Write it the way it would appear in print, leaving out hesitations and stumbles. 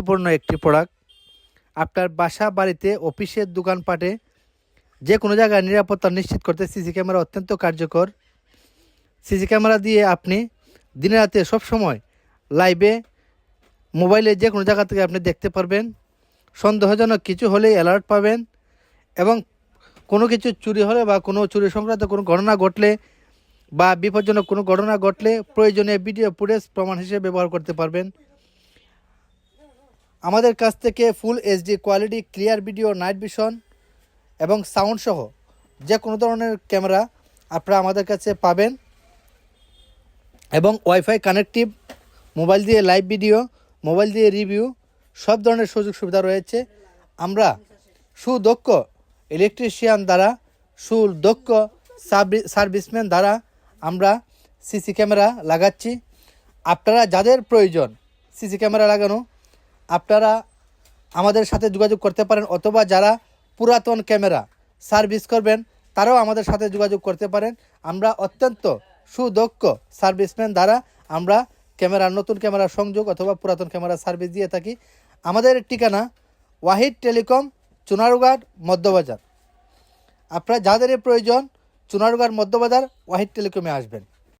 গুরুত্বপূর্ণ একটি প্রোডাক্ট। আপনার বাসা, বাড়িতে, অফিসের, দোকানপাটে যে কোনো জায়গায় নিরাপত্তা নিশ্চিত করতে সিসি ক্যামেরা অত্যন্ত কার্যকর। সিসি ক্যামেরা দিয়ে আপনি দিনে রাতে সবসময় লাইভে মোবাইলে যে কোনো জায়গা থেকে আপনি দেখতে পারবেন। সন্দেহজনক কিছু হলেই অ্যালার্ট পাবেন এবং কোনো কিছু চুরি হলে বা কোনো চুরি সংক্রান্ত কোনো ঘটনা ঘটলে বা বিপজ্জনক কোনো ঘটনা ঘটলে প্রয়োজনীয় ভিডিও ফুটেজ প্রমাণ হিসেবে ব্যবহার করতে পারবেন। আমাদের কাছ থেকে full HD quality clear video, night vision এবং সাউন্ড সহ যে কোনো ধরনের ক্যামেরা আপনারা আমাদের কাছে পাবেন এবং ওয়াইফাই কানেক্টিভ, মোবাইল দিয়ে লাইভ ভিডিও, মোবাইল দিয়ে রিভিউ সব ধরনের সুযোগ সুবিধা রয়েছে। আমরা সুদক্ষ ইলেকট্রিশিয়ান দ্বারা, সুদক্ষ সার্ভিসম্যান দ্বারা আমরা সিসি ক্যামেরা লাগাচ্ছি। আপনারা যাদের প্রয়োজন সিসি ক্যামেরা লাগানো, আপনারা আমাদের সাথে যোগাযোগ করতে পারেন, অথবা যারা পুরাতন ক্যামেরা সার্ভিস করবেন তারাও আমাদের সাথে যোগাযোগ করতে পারেন। আমরা অত্যন্ত সুদক্ষ সার্ভিসম্যান দ্বারা আমরা নতুন ক্যামেরা সংযোগ অথবা পুরাতন ক্যামেরা সার্ভিস দিয়ে থাকি। আমাদের ঠিকানা ওয়াহিদ টেলিকম, চুনারুঘাট, মধ্যবাজার। আপনারা যাদের প্রয়োজন চুনারুঘাট, মধ্যবাজার, ওয়াহিদ টেলিকমে আসবেন।